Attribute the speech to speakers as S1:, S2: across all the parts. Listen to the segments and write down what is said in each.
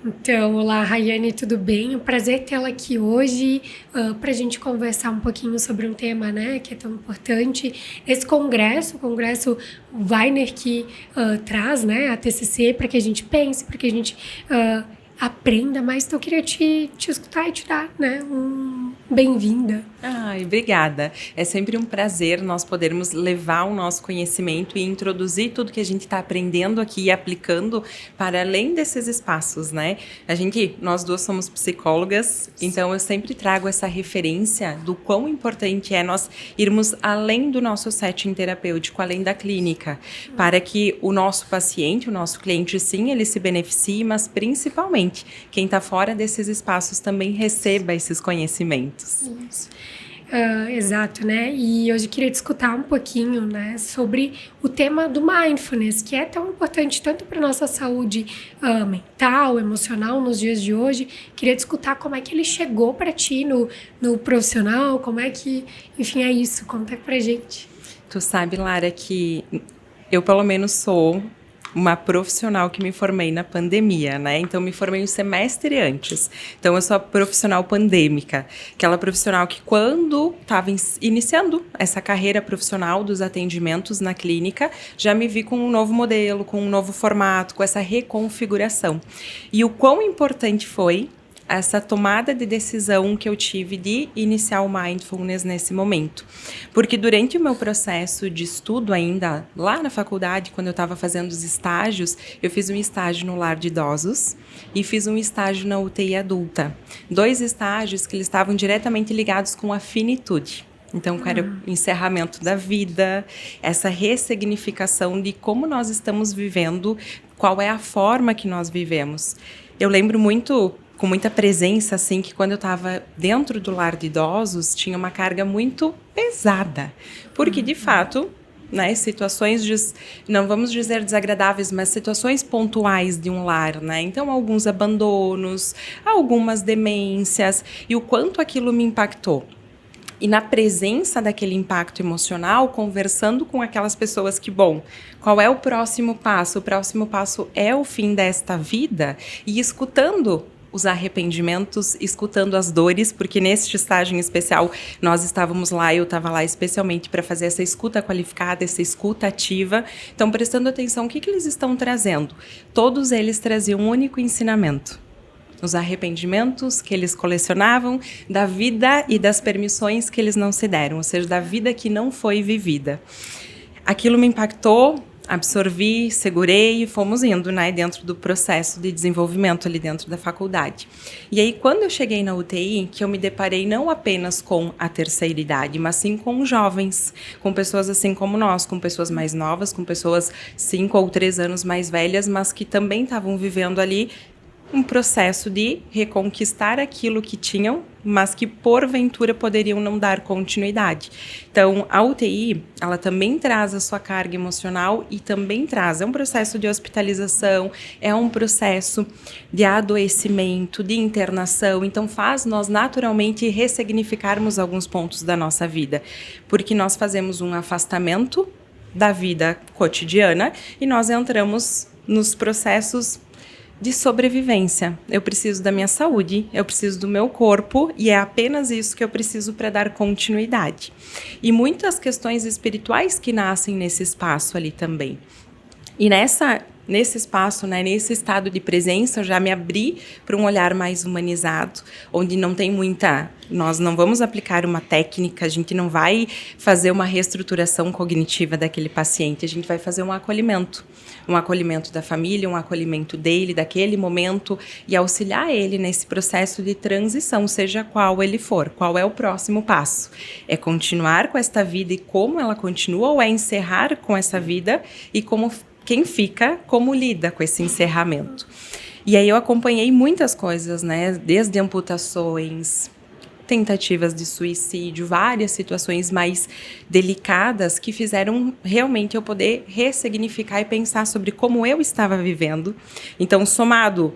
S1: Então, olá, Rayane, tudo bem? É um prazer tê-la aqui hoje para a gente conversar um pouquinho sobre um tema, né, que é tão importante. Esse congresso, o Congresso Weiner, que traz, né, a TCC para que a gente pense, para que a gente aprenda mais. Então, eu queria te escutar e te dar, né, bem-vinda.
S2: Ai, obrigada. É sempre um prazer nós podermos levar o nosso conhecimento e introduzir tudo que a gente está aprendendo aqui e aplicando para além desses espaços, né? Nós duas somos psicólogas, então eu sempre trago essa referência do quão importante é nós irmos além do nosso setting terapêutico, além da clínica, para que o nosso paciente, o nosso cliente, sim, ele se beneficie, mas principalmente quem está fora desses espaços também receba esses conhecimentos.
S1: Isso. Exato, né? E hoje eu queria discutir um pouquinho, né, sobre o tema do mindfulness, que é tão importante tanto para nossa saúde mental, emocional nos dias de hoje. Queria discutir como é que ele chegou para ti no profissional, como é que, enfim, é isso. Conta pra gente.
S2: Tu sabe, Lara, que eu pelo menos sou uma profissional que me formei na pandemia, né? Então, me formei um semestre antes. Então, eu sou a profissional pandêmica. Aquela profissional que, quando estava iniciando essa carreira profissional dos atendimentos na clínica, já me vi com um novo modelo, com um novo formato, com essa reconfiguração. E o quão importante foi essa tomada de decisão que eu tive de iniciar o mindfulness nesse momento. Porque durante o meu processo de estudo ainda, lá na faculdade, quando eu estava fazendo os estágios, eu fiz um estágio no lar de idosos e fiz um estágio na UTI adulta. 2 estágios que eles estavam diretamente ligados com a finitude. Então, era o encerramento da vida, essa ressignificação de como nós estamos vivendo, qual é a forma que nós vivemos. Eu lembro muito, com muita presença, assim, que quando eu estava dentro do lar de idosos, tinha uma carga muito pesada. Porque, de fato, né, situações, não vamos dizer desagradáveis, mas situações pontuais de um lar, né? Então, alguns abandonos, algumas demências, e o quanto aquilo me impactou. E na presença daquele impacto emocional, conversando com aquelas pessoas que, bom, qual é o próximo passo? O próximo passo é o fim desta vida, e escutando os arrependimentos, escutando as dores, porque neste estágio em especial nós estávamos lá, eu estava lá especialmente para fazer essa escuta qualificada, essa escuta ativa. Então, prestando atenção, o que eles estão trazendo? Todos eles traziam um único ensinamento: os arrependimentos que eles colecionavam, da vida e das permissões que eles não se deram, ou seja, da vida que não foi vivida. Aquilo me impactou, absorvi, segurei e fomos indo, né, dentro do processo de desenvolvimento ali dentro da faculdade. E aí, quando eu cheguei na UTI, que eu me deparei não apenas com a terceira idade, mas sim com jovens, com pessoas assim como nós, com pessoas mais novas, com pessoas 5 ou 3 anos mais velhas, mas que também estavam vivendo ali um processo de reconquistar aquilo que tinham, mas que porventura poderiam não dar continuidade. Então, a UTI, ela também traz a sua carga emocional e também é um processo de hospitalização, é um processo de adoecimento, de internação, então faz nós naturalmente ressignificarmos alguns pontos da nossa vida, porque nós fazemos um afastamento da vida cotidiana e nós entramos nos processos de sobrevivência. Eu preciso da minha saúde, eu preciso do meu corpo e é apenas isso que eu preciso para dar continuidade. E muitas questões espirituais que nascem nesse espaço ali também. E nesse espaço, né, nesse estado de presença, eu já me abri para um olhar mais humanizado, onde não tem nós não vamos aplicar uma técnica, a gente não vai fazer uma reestruturação cognitiva daquele paciente, a gente vai fazer um acolhimento da família, um acolhimento dele, daquele momento, e auxiliar ele nesse processo de transição, seja qual ele for. Qual é o próximo passo? É continuar com esta vida e como ela continua, ou é encerrar com essa vida e quem fica, como lida com esse encerramento? E aí eu acompanhei muitas coisas, né? Desde amputações, tentativas de suicídio, várias situações mais delicadas que fizeram realmente eu poder ressignificar e pensar sobre como eu estava vivendo. Então, somado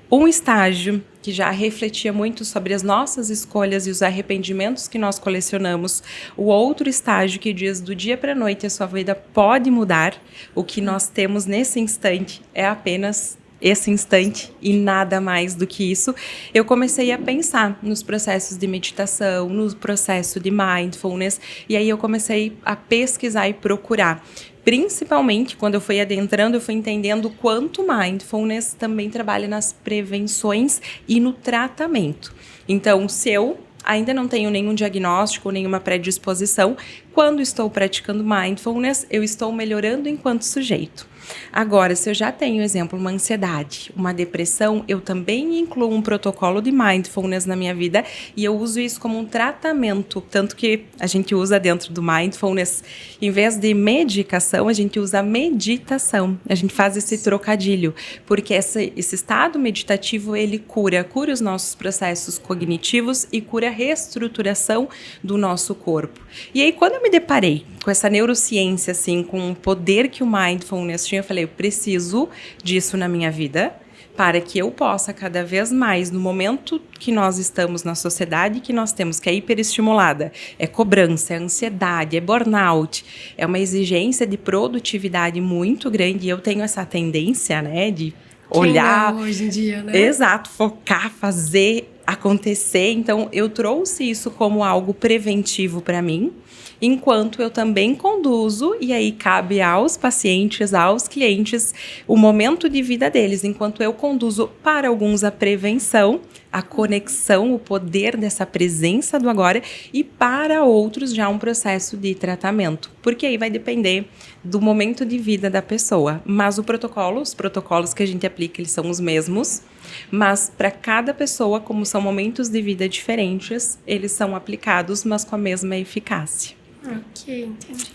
S2: um estágio que já refletia muito sobre as nossas escolhas e os arrependimentos que nós colecionamos, o outro estágio que diz do dia para a noite a sua vida pode mudar, o que nós temos nesse instante é apenas esse instante e nada mais do que isso, eu comecei a pensar nos processos de meditação, no processo de mindfulness, e aí eu comecei a pesquisar e procurar. Principalmente quando eu fui adentrando, eu fui entendendo quanto mindfulness também trabalha nas prevenções e no tratamento. Então, se eu ainda não tenho nenhum diagnóstico, nenhuma predisposição, quando estou praticando mindfulness, eu estou melhorando enquanto sujeito. Agora, se eu já tenho, exemplo, uma ansiedade, uma depressão, eu também incluo um protocolo de mindfulness na minha vida e eu uso isso como um tratamento, tanto que a gente usa dentro do mindfulness, em vez de medicação, a gente usa meditação, a gente faz esse trocadilho, porque esse estado meditativo, ele cura os nossos processos cognitivos e cura a reestruturação do nosso corpo. E aí, quando eu me deparei com essa neurociência, assim, com o poder que o mindfulness tinha, eu falei, eu preciso disso na minha vida para que eu possa cada vez mais, no momento que nós estamos na sociedade, que nós temos, que é hiperestimulada, é cobrança, é ansiedade, é burnout, é uma exigência de produtividade muito grande, e eu tenho essa tendência, né, de olhar...
S1: Quem não, hoje em dia, né?
S2: Exato, focar, fazer acontecer. Então, eu trouxe isso como algo preventivo para mim, enquanto eu também conduzo, e aí cabe aos pacientes, aos clientes, o momento de vida deles, enquanto eu conduzo para alguns a prevenção, a conexão, o poder dessa presença do agora, e para outros já um processo de tratamento, porque aí vai depender do momento de vida da pessoa, mas os protocolos que a gente aplica, eles são os mesmos, mas para cada pessoa, como são momentos de vida diferentes, eles são aplicados, mas com a mesma eficácia.
S1: Ok, entendi.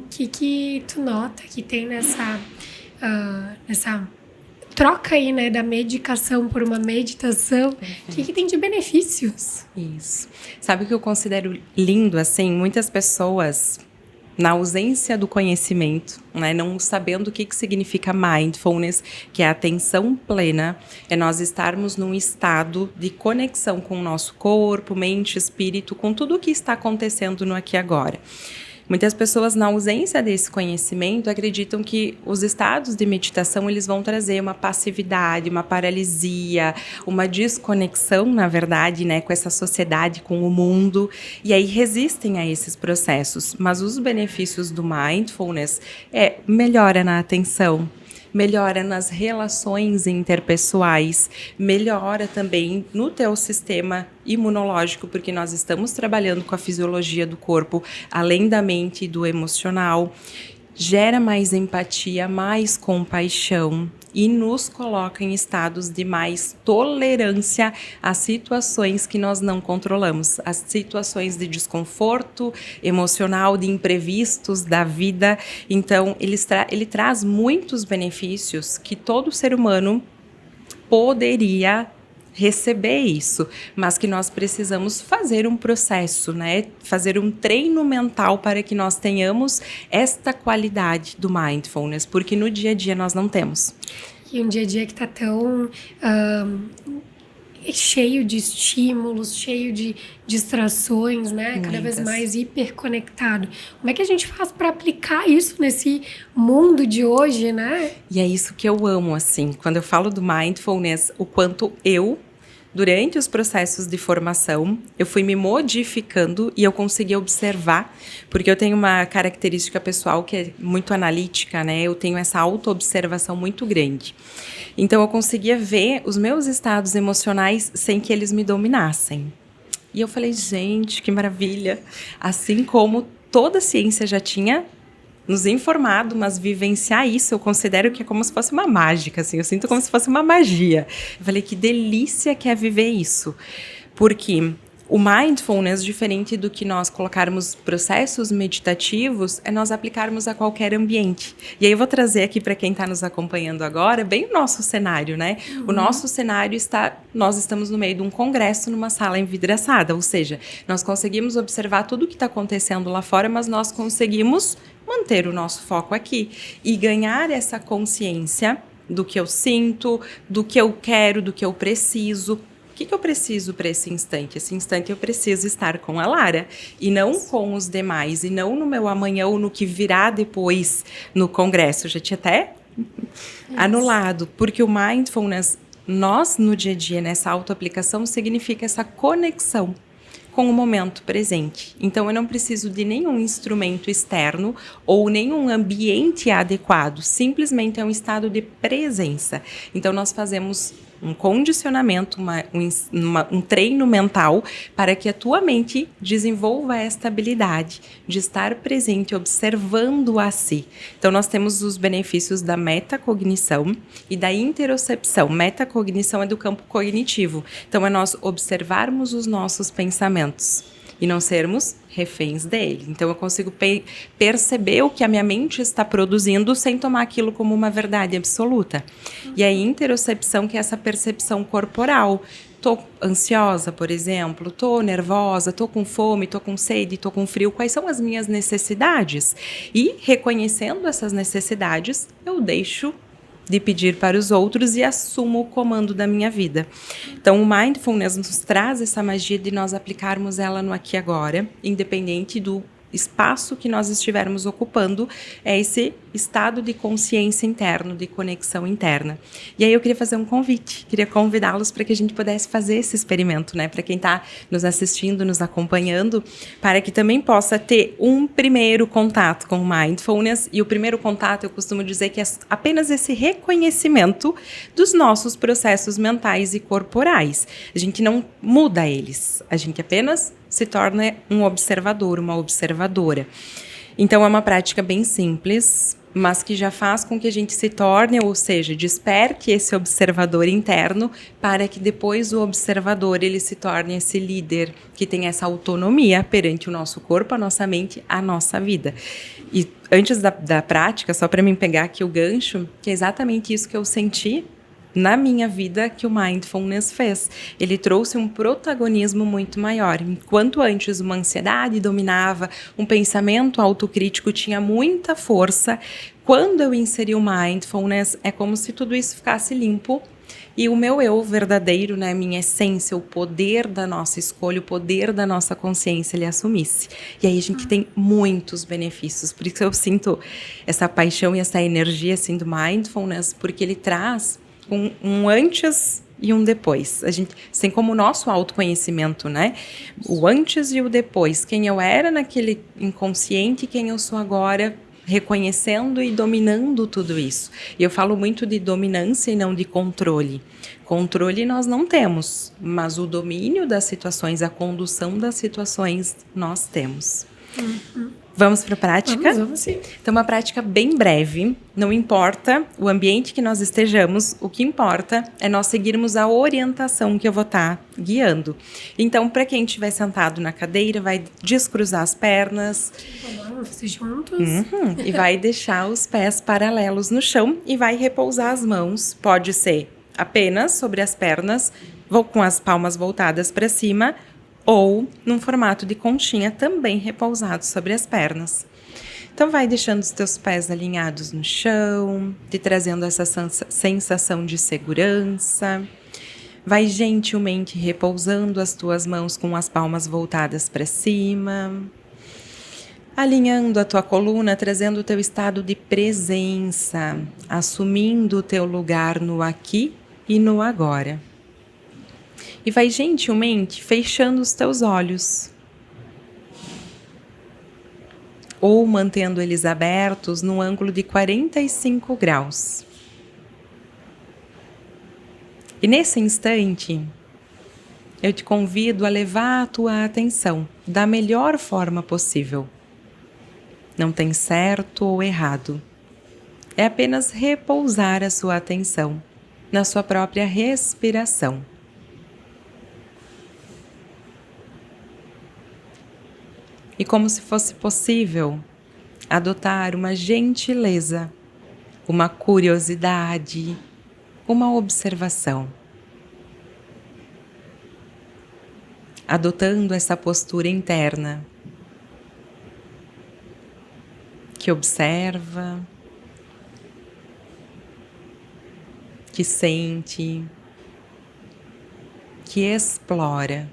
S1: Que tu nota que tem nessa troca aí, né, da medicação por uma meditação? O que tem de benefícios?
S2: Isso. Sabe o que eu considero lindo, assim? Muitas pessoas, na ausência do conhecimento, né, não sabendo o que significa mindfulness, que é a atenção plena, é nós estarmos num estado de conexão com o nosso corpo, mente, espírito, com tudo o que está acontecendo no aqui e agora. Muitas pessoas, na ausência desse conhecimento, acreditam que os estados de meditação eles vão trazer uma passividade, uma paralisia, uma desconexão, na verdade, né, com essa sociedade, com o mundo, e aí resistem a esses processos. Mas os benefícios do mindfulness é melhora na atenção, melhora nas relações interpessoais, melhora também no teu sistema imunológico, porque nós estamos trabalhando com a fisiologia do corpo, além da mente e do emocional, gera mais empatia, mais compaixão e nos coloca em estados de mais tolerância às situações que nós não controlamos, às situações de desconforto emocional, de imprevistos da vida. Então, ele traz muitos benefícios que todo ser humano poderia receber isso, mas que nós precisamos fazer um processo, né? Fazer um treino mental para que nós tenhamos esta qualidade do mindfulness, porque no dia a dia nós não temos.
S1: E um dia a dia que está tão cheio de estímulos, cheio de distrações, né? Cada vez mais hiperconectado. Como é que a gente faz para aplicar isso nesse mundo de hoje, né?
S2: E é isso que eu amo, assim, quando eu falo do mindfulness, o quanto durante os processos de formação, eu fui me modificando e eu consegui observar, porque eu tenho uma característica pessoal que é muito analítica, né? Eu tenho essa auto-observação muito grande. Então, eu conseguia ver os meus estados emocionais sem que eles me dominassem. E eu falei, gente, que maravilha! Assim como toda a ciência já tinha nos informado, mas vivenciar isso, eu considero que é como se fosse uma mágica, assim, eu sinto como se fosse uma magia. Eu falei, que delícia que é viver isso, porque o mindfulness, diferente do que nós colocarmos processos meditativos, é nós aplicarmos a qualquer ambiente. E aí eu vou trazer aqui para quem está nos acompanhando agora, bem o nosso cenário, né? O nosso cenário nós estamos no meio de um congresso, numa sala envidraçada, ou seja, nós conseguimos observar tudo o que está acontecendo lá fora, mas nós conseguimos manter o nosso foco aqui e ganhar essa consciência do que eu sinto, do que eu quero, do que eu preciso. O que eu preciso para esse instante? Esse instante eu preciso estar com a Lara e não com os demais, e não no meu amanhã ou no que virá depois no congresso. Eu já tinha até anulado, porque o mindfulness, nós no dia a dia, nessa autoaplicação, significa essa conexão com o momento presente. Então, eu não preciso de nenhum instrumento externo ou nenhum ambiente adequado, simplesmente é um estado de presença. Então, nós fazemos um condicionamento, um treino mental para que a tua mente desenvolva esta habilidade de estar presente, observando a si. Então, nós temos os benefícios da metacognição e da interocepção. Metacognição é do campo cognitivo. Então, é nós observarmos os nossos pensamentos e não sermos reféns dele. Então, eu consigo perceber o que a minha mente está produzindo sem tomar aquilo como uma verdade absoluta. E a interocepção, que é essa percepção corporal. Tô ansiosa, por exemplo, tô nervosa, tô com fome, tô com sede, tô com frio. Quais são as minhas necessidades? E reconhecendo essas necessidades, eu deixo de pedir para os outros e assumo o comando da minha vida. Então, o mindfulness nos traz essa magia de nós aplicarmos ela no aqui e agora, independente do espaço que nós estivermos ocupando, é esse estado de consciência interno, de conexão interna. E aí eu queria fazer um convite, queria convidá-los para que a gente pudesse fazer esse experimento, né? Para quem está nos assistindo, nos acompanhando, para que também possa ter um primeiro contato com o mindfulness. E o primeiro contato, eu costumo dizer que é apenas esse reconhecimento dos nossos processos mentais e corporais. A gente não muda eles, a gente apenas se torna um observador, uma observadora. Então, é uma prática bem simples, mas que já faz com que a gente se torne, ou seja, desperte esse observador interno para que depois o observador ele se torne esse líder que tem essa autonomia perante o nosso corpo, a nossa mente, a nossa vida. E antes da prática, só para mim pegar aqui o gancho, que é exatamente isso que eu senti na minha vida que o mindfulness fez. Ele trouxe um protagonismo muito maior. Enquanto antes uma ansiedade dominava, um pensamento autocrítico tinha muita força, quando eu inseri o mindfulness, é como se tudo isso ficasse limpo e o meu eu verdadeiro, né, minha essência, o poder da nossa escolha, o poder da nossa consciência, ele assumisse. E aí a gente tem muitos benefícios. Por isso eu sinto essa paixão e essa energia assim, do mindfulness, porque ele traz um antes e um depois. A gente, assim como o nosso autoconhecimento, né? O antes e o depois. Quem eu era naquele inconsciente, quem eu sou agora, reconhecendo e dominando tudo isso. E eu falo muito de dominância e não de controle. Controle nós não temos, mas o domínio das situações, a condução das situações, nós temos. Vamos para a prática?
S1: Vamos sim.
S2: Então, uma prática bem breve, não importa o ambiente que nós estejamos, o que importa é nós seguirmos a orientação que eu vou estar guiando. Então, para quem estiver sentado na cadeira, vai descruzar as pernas.
S1: Vamos fazer juntos.
S2: E vai deixar os pés paralelos no chão e vai repousar as mãos. Pode ser apenas sobre as pernas, com as palmas voltadas para cima, ou num formato de conchinha também repousado sobre as pernas. Então vai deixando os teus pés alinhados no chão, te trazendo essa sensação de segurança. Vai gentilmente repousando as tuas mãos com as palmas voltadas para cima. Alinhando a tua coluna, trazendo o teu estado de presença, assumindo o teu lugar no aqui e no agora. E vai gentilmente fechando os teus olhos. Ou mantendo eles abertos num ângulo de 45 graus. E nesse instante, eu te convido a levar a tua atenção da melhor forma possível. Não tem certo ou errado. É apenas repousar a sua atenção na sua própria respiração. E como se fosse possível, adotar uma gentileza, uma curiosidade, uma observação. Adotando essa postura interna, que observa, que sente, que explora.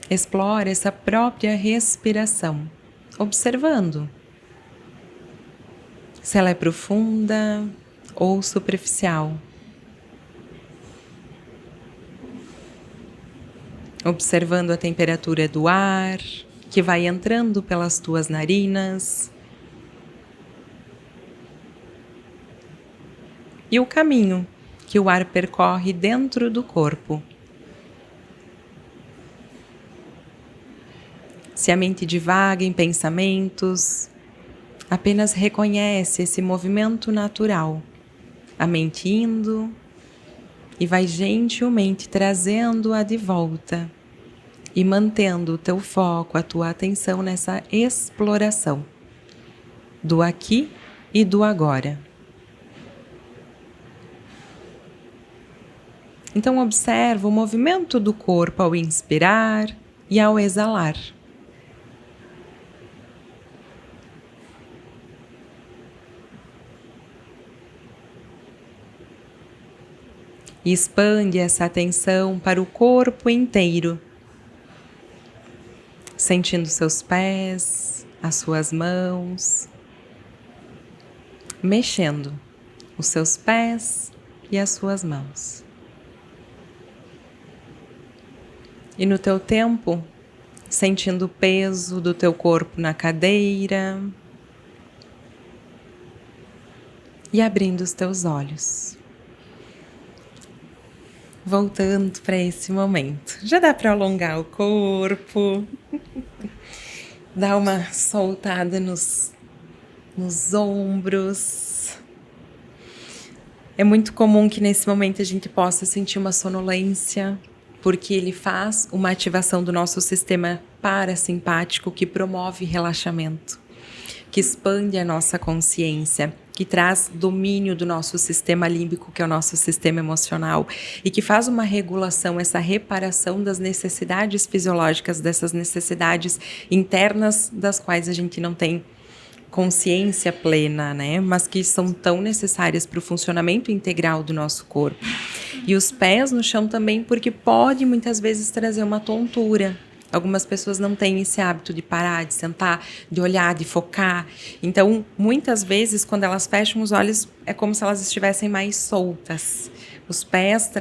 S2: Explora essa própria respiração, observando se ela é profunda ou superficial. Observando a temperatura do ar que vai entrando pelas tuas narinas e o caminho que o ar percorre dentro do corpo. Se a mente divaga em pensamentos, apenas reconhece esse movimento natural, a mente indo e vai gentilmente trazendo-a de volta e mantendo o teu foco, a tua atenção nessa exploração do aqui e do agora. Então observa o movimento do corpo ao inspirar e ao exalar. E expande essa atenção para o corpo inteiro, sentindo seus pés, as suas mãos, mexendo os seus pés e as suas mãos. E no teu tempo, sentindo o peso do teu corpo na cadeira e abrindo os teus olhos. Voltando para esse momento. Já dá para alongar o corpo, dar uma soltada nos ombros. É muito comum que nesse momento a gente possa sentir uma sonolência, porque ele faz uma ativação do nosso sistema parasimpático que promove relaxamento, que expande a nossa consciência, que traz domínio do nosso sistema límbico, que é o nosso sistema emocional, e que faz uma regulação, essa reparação das necessidades fisiológicas, dessas necessidades internas das quais a gente não tem consciência plena, né? Mas que são tão necessárias para o funcionamento integral do nosso corpo. E os pés no chão também, porque pode muitas vezes trazer uma tontura. Algumas pessoas não têm esse hábito de parar, de sentar, de olhar, de focar. Então, muitas vezes, quando elas fecham os olhos, é como se elas estivessem mais soltas. Os pés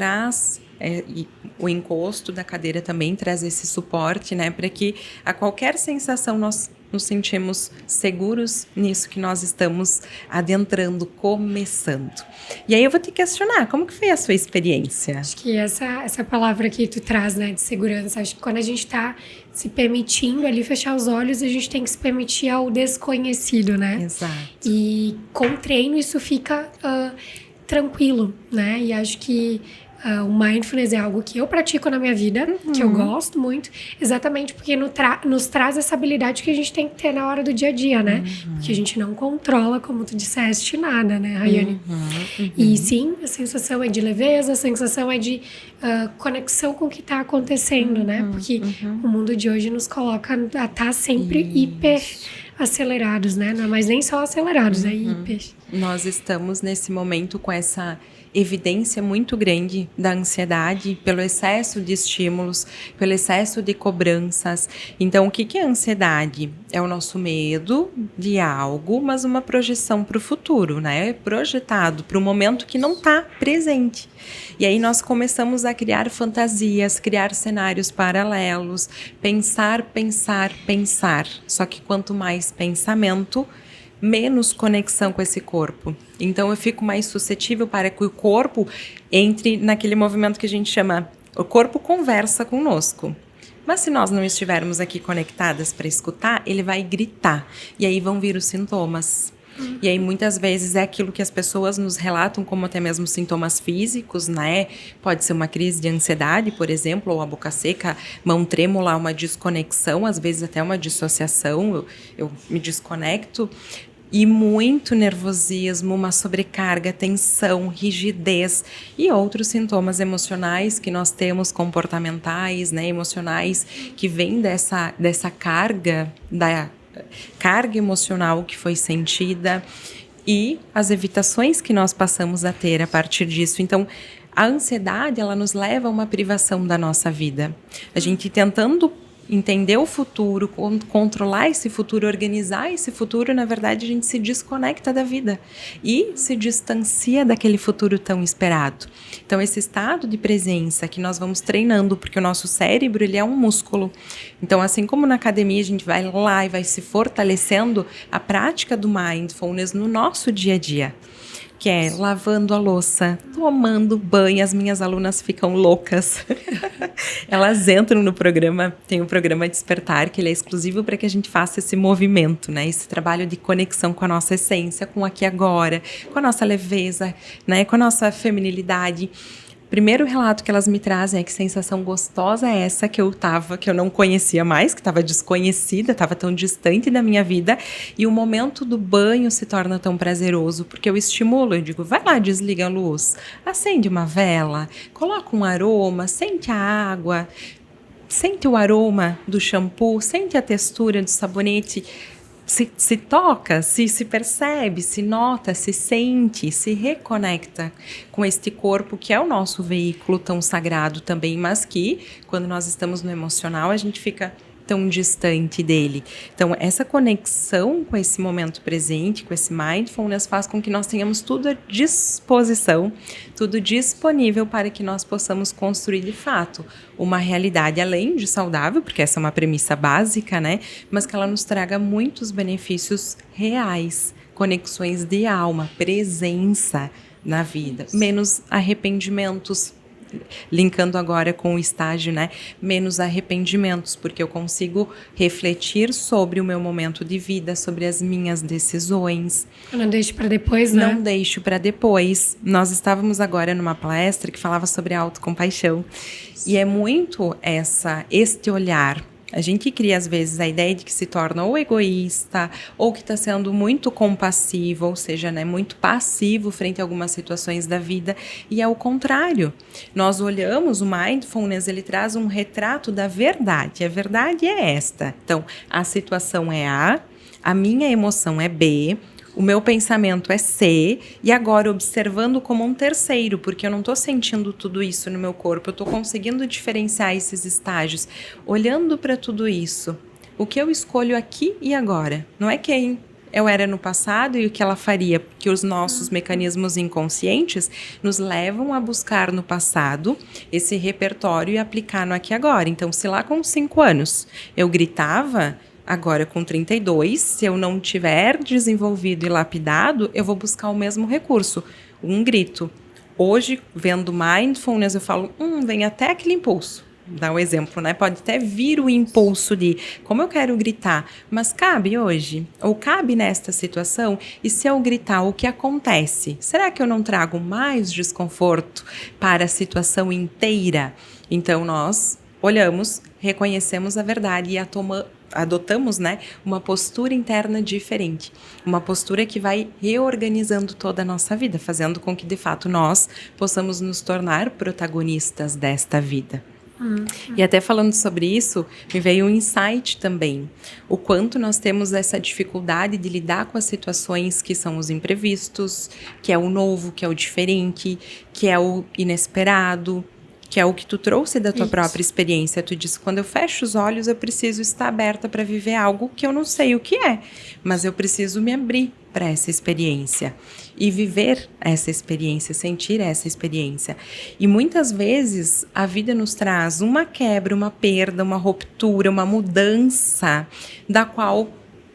S2: e o encosto da cadeira também traz esse suporte, né? Para que a qualquer sensação nós nos sentimos seguros nisso que nós estamos adentrando, começando. E aí eu vou te questionar, como que foi a sua experiência?
S1: Acho que essa palavra que tu traz, né, de segurança, acho que quando a gente está se permitindo ali fechar os olhos, a gente tem que se permitir ao desconhecido, né?
S2: Exato.
S1: E com treino isso fica tranquilo, né? E acho que o mindfulness é algo que eu pratico na minha vida, que eu gosto muito, exatamente porque nos traz essa habilidade que a gente tem que ter na hora do dia a dia, né? Porque a gente não controla, como tu disseste, nada, né, Rayane? E sim, a sensação é de leveza, a sensação é de conexão com o que está acontecendo, né? Porque o mundo de hoje nos coloca a estar sempre hiper acelerados, né? Não, mas nem só acelerados, é hiper.
S2: Nós estamos nesse momento com essa evidência muito grande da ansiedade pelo excesso de estímulos, pelo excesso de cobranças. Então, o que é a ansiedade? É o nosso medo de algo, mas uma projeção para o futuro, né? É projetado para um momento que não está presente. E aí nós começamos a criar fantasias, criar cenários paralelos, pensar. Só que quanto mais pensamento, menos conexão com esse corpo. Então eu fico mais suscetível para que o corpo entre naquele movimento que a gente chama, o corpo conversa conosco. Mas se nós não estivermos aqui conectadas para escutar, ele vai gritar. E aí vão vir os sintomas. E aí muitas vezes é aquilo que as pessoas nos relatam como até mesmo sintomas físicos, né? Pode ser uma crise de ansiedade, por exemplo, ou a boca seca, mão trêmula, uma desconexão, às vezes até uma dissociação, eu me desconecto. E muito nervosismo, uma sobrecarga, tensão, rigidez e outros sintomas emocionais que nós temos, comportamentais, né, emocionais, que vêm dessa carga, da carga emocional que foi sentida e as evitações que nós passamos a ter a partir disso. Então, a ansiedade, ela nos leva a uma privação da nossa vida. A gente tentando entender o futuro, controlar esse futuro, organizar esse futuro, na verdade a gente se desconecta da vida e se distancia daquele futuro tão esperado. Então esse estado de presença que nós vamos treinando, porque o nosso cérebro ele é um músculo. Então assim como na academia a gente vai lá e vai se fortalecendo, a prática do mindfulness no nosso dia a dia, que é lavando a louça, tomando banho, as minhas alunas ficam loucas. Elas entram no programa, tem o programa Despertar, que ele é exclusivo para que a gente faça esse movimento, né? Esse trabalho de conexão com a nossa essência, com o aqui e agora, com a nossa leveza, né? Com a nossa feminilidade. Primeiro relato que elas me trazem é que sensação gostosa é essa que eu não conhecia mais, que estava desconhecida, estava tão distante da minha vida, e o momento do banho se torna tão prazeroso, porque eu estimulo, eu digo, vai lá, desliga a luz, acende uma vela, coloca um aroma, sente a água, sente o aroma do shampoo, sente a textura do sabonete, se toca, se percebe, se nota, se sente, se reconecta com este corpo que é o nosso veículo tão sagrado também, mas que, quando nós estamos no emocional, a gente fica tão distante dele. Então, essa conexão com esse momento presente, com esse mindfulness, faz com que nós tenhamos tudo à disposição, tudo disponível para que nós possamos construir, de fato, uma realidade, além de saudável, porque essa é uma premissa básica, né? Mas que ela nos traga muitos benefícios reais, conexões de alma, presença na vida, menos arrependimentos, linkando agora com o estágio, né? Menos arrependimentos, porque eu consigo refletir sobre o meu momento de vida, sobre as minhas decisões.
S1: Eu não deixo para depois, né?
S2: Não deixo para depois. Nós estávamos agora numa palestra que falava sobre autocompaixão. E é muito este olhar. A gente cria, às vezes, a ideia de que se torna ou egoísta, ou que está sendo muito compassivo, ou seja, né, muito passivo frente a algumas situações da vida, e é o contrário. Nós olhamos, o mindfulness, ele traz um retrato da verdade. A verdade é esta. Então, a situação é a minha emoção é B, o meu pensamento é C, e agora observando como um terceiro, porque eu não estou sentindo tudo isso no meu corpo, eu estou conseguindo diferenciar esses estágios, olhando para tudo isso. O que eu escolho aqui e agora? Não é quem eu era no passado e o que ela faria, porque os nossos mecanismos inconscientes nos levam a buscar no passado esse repertório e aplicar no aqui e agora. Então, se lá com 5 anos eu gritava, agora, com 32, se eu não tiver desenvolvido e lapidado, eu vou buscar o mesmo recurso, um grito. Hoje, vendo mindfulness, eu falo, vem até aquele impulso. Dá um exemplo, né? Pode até vir o impulso de como eu quero gritar, mas cabe hoje? Ou cabe nesta situação? E se eu gritar, o que acontece? Será que eu não trago mais desconforto para a situação inteira? Então, nós olhamos, reconhecemos a verdade e adotamos, né, uma postura interna diferente, uma postura que vai reorganizando toda a nossa vida, fazendo com que, de fato, nós possamos nos tornar protagonistas desta vida. E até falando sobre isso, me veio um insight também, o quanto nós temos essa dificuldade de lidar com as situações que são os imprevistos, que é o novo, que é o diferente, que é o inesperado, que é o que tu trouxe da tua própria experiência. Tu disse, quando eu fecho os olhos, eu preciso estar aberta para viver algo que eu não sei o que é, mas eu preciso me abrir para essa experiência e viver essa experiência, sentir essa experiência. E muitas vezes a vida nos traz uma quebra, uma perda, uma ruptura, uma mudança, da qual,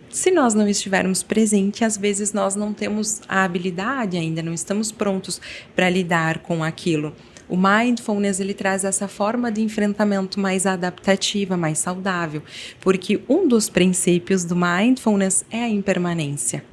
S2: se nós não estivermos presentes, às vezes nós não temos a habilidade ainda, não estamos prontos para lidar com aquilo. O mindfulness, ele traz essa forma de enfrentamento mais adaptativa, mais saudável, porque um dos princípios do mindfulness é a impermanência.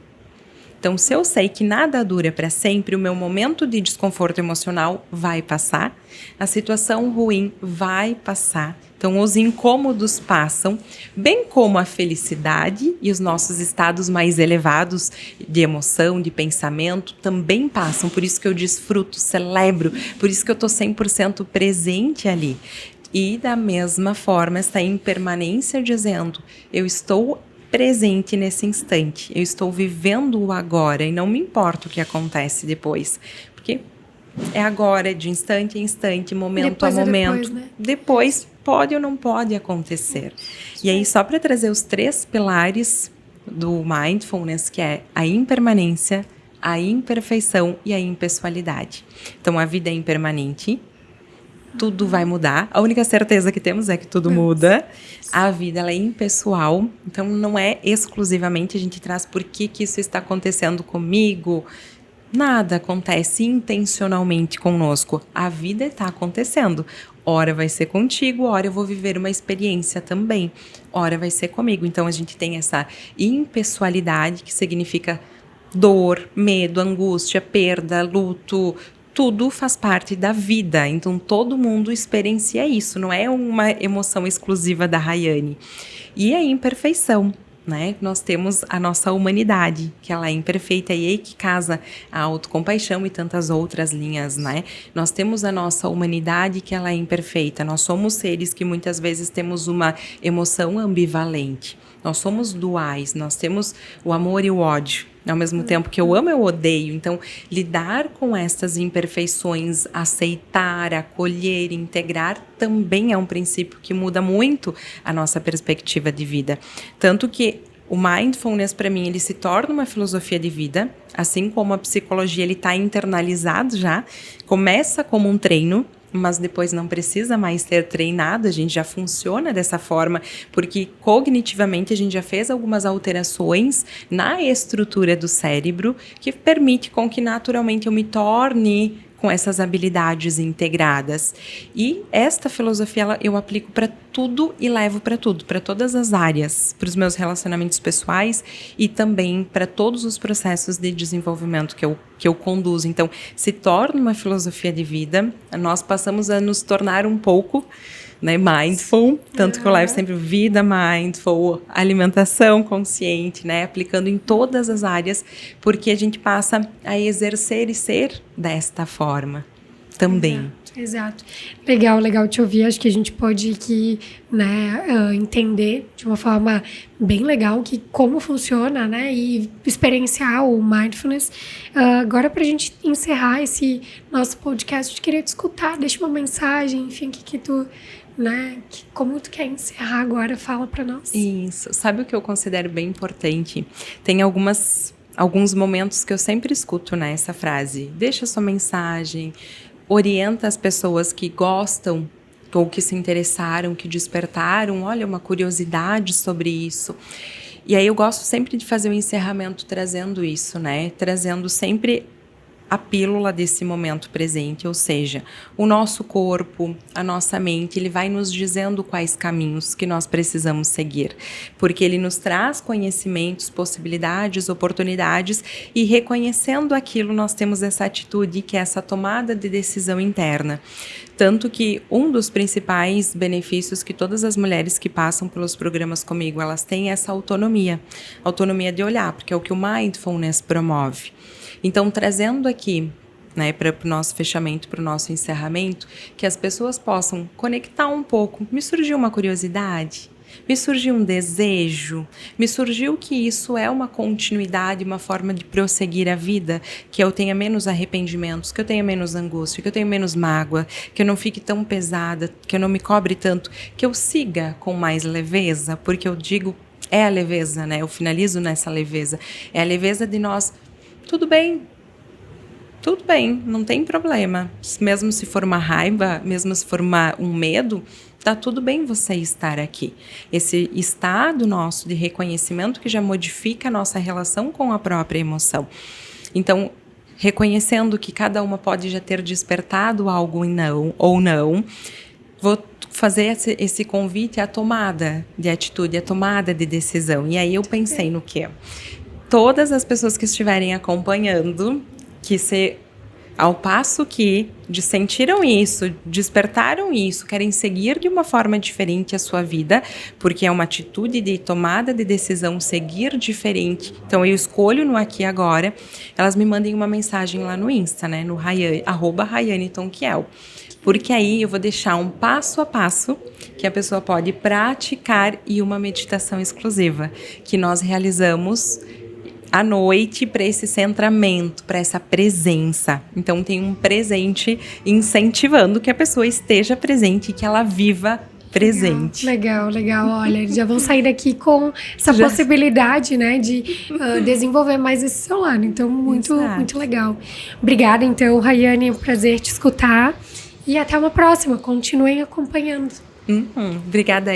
S2: Então, se eu sei que nada dura para sempre, o meu momento de desconforto emocional vai passar, a situação ruim vai passar. Então, os incômodos passam, bem como a felicidade e os nossos estados mais elevados de emoção, de pensamento, também passam. Por isso que eu desfruto, celebro, por isso que eu estou 100% presente ali. E, da mesma forma, essa impermanência dizendo, eu estou presente nesse instante, eu estou vivendo o agora e não me importa o que acontece depois, porque é agora, é de instante em instante, momento a momento. Depois pode ou não pode acontecer. E aí, só para trazer os 3 pilares do Mindfulness, que é a impermanência, a imperfeição e a impessoalidade. Então, a vida é impermanente, tudo vai mudar. A única certeza que temos é que tudo muda. A vida, ela é impessoal, então não é exclusivamente, a gente traz por que isso está acontecendo comigo. Nada acontece intencionalmente conosco. A vida está acontecendo. Ora vai ser contigo, ora eu vou viver uma experiência também. Ora vai ser comigo. Então a gente tem essa impessoalidade, que significa dor, medo, angústia, perda, luto. Tudo faz parte da vida. Então todo mundo experiencia isso. Não é uma emoção exclusiva da Rayane. E a imperfeição. Né? Nós temos a nossa humanidade, que ela é imperfeita, e aí que casa a autocompaixão e tantas outras linhas, né? Nós temos a nossa humanidade, que ela é imperfeita. Nós somos seres que muitas vezes temos uma emoção ambivalente. Nós somos duais, nós temos o amor e o ódio. Ao mesmo tempo que eu amo, eu odeio. Então, lidar com essas imperfeições, aceitar, acolher, integrar, também é um princípio que muda muito a nossa perspectiva de vida. Tanto que o Mindfulness, para mim, ele se torna uma filosofia de vida, assim como a psicologia, ele está internalizado já. Começa como um treino, mas depois não precisa mais ser treinado, a gente já funciona dessa forma, porque cognitivamente a gente já fez algumas alterações na estrutura do cérebro que permite com que naturalmente eu me torne com essas habilidades integradas. E esta filosofia eu aplico para tudo e levo para tudo, para todas as áreas, para os meus relacionamentos pessoais e também para todos os processos de desenvolvimento que eu conduzo. Então, se torna uma filosofia de vida, nós passamos a nos tornar um pouco, né, mindful, tanto que eu levo sempre vida mindful, alimentação consciente, né, aplicando em todas as áreas, porque a gente passa a exercer e ser desta forma também.
S1: Exato. Legal te ouvir. Acho que a gente pode aqui, né, entender de uma forma bem legal como funciona, né, e experienciar o Mindfulness. Agora, para a gente encerrar esse nosso podcast, eu queria te escutar, deixa uma mensagem, enfim, que tu, né, como tu quer encerrar agora, fala para nós.
S2: Isso. Sabe o que eu considero bem importante? Tem alguns momentos que eu sempre escuto, né, essa frase. Deixa sua mensagem, orienta as pessoas que gostam ou que se interessaram, que despertaram, olha, uma curiosidade sobre isso. E aí eu gosto sempre de fazer o encerramento trazendo isso, né? Trazendo sempre a pílula desse momento presente, ou seja, o nosso corpo, a nossa mente, ele vai nos dizendo quais caminhos que nós precisamos seguir, porque ele nos traz conhecimentos, possibilidades, oportunidades, e reconhecendo aquilo nós temos essa atitude, que é essa tomada de decisão interna. Tanto que um dos principais benefícios que todas as mulheres que passam pelos programas comigo, elas têm essa autonomia de olhar, porque é o que o Mindfulness promove. Então, trazendo aqui, né, para o nosso fechamento, para o nosso encerramento, que as pessoas possam conectar um pouco. Me surgiu uma curiosidade, me surgiu um desejo, me surgiu que isso é uma continuidade, uma forma de prosseguir a vida, que eu tenha menos arrependimentos, que eu tenha menos angústia, que eu tenha menos mágoa, que eu não fique tão pesada, que eu não me cobre tanto, que eu siga com mais leveza, porque eu digo, é a leveza, né? Eu finalizo nessa leveza. É a leveza de nós... Tudo bem, não tem problema. Mesmo se for uma raiva, mesmo se for um medo, tá tudo bem você estar aqui. Esse estado nosso de reconhecimento que já modifica a nossa relação com a própria emoção. Então, reconhecendo que cada uma pode já ter despertado algo ou não, vou fazer esse convite à tomada de atitude, à tomada de decisão. E aí eu pensei no quê? Todas as pessoas que estiverem acompanhando, ao passo que sentiram isso, despertaram isso, querem seguir de uma forma diferente a sua vida, porque é uma atitude de tomada de decisão, seguir diferente. Então, eu escolho no aqui e agora, elas me mandem uma mensagem lá no Insta, né, no @RayaneTonquiel. Porque aí eu vou deixar um passo a passo que a pessoa pode praticar e uma meditação exclusiva, que nós realizamos à noite para esse centramento, para essa presença. Então tem um presente incentivando que a pessoa esteja presente e que ela viva presente.
S1: Legal. Olha, já vão sair daqui com essa possibilidade, né, de desenvolver mais esse seu lado. Então, muito legal. Obrigada, então, Rayane. É um prazer te escutar. E até uma próxima. Continuem acompanhando.
S2: Obrigada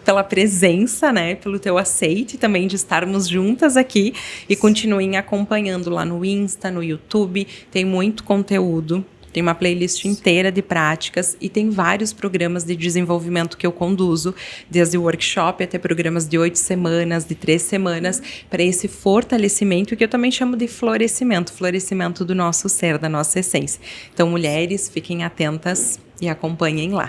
S2: pela presença, né, pelo teu aceite também de estarmos juntas aqui e continuem acompanhando lá no Insta, no YouTube, tem muito conteúdo, tem uma playlist inteira de práticas e tem vários programas de desenvolvimento que eu conduzo, desde workshop até programas de 8 semanas, de 3 semanas, para esse fortalecimento que eu também chamo de florescimento do nosso ser, da nossa essência. Então, mulheres, fiquem atentas e acompanhem lá.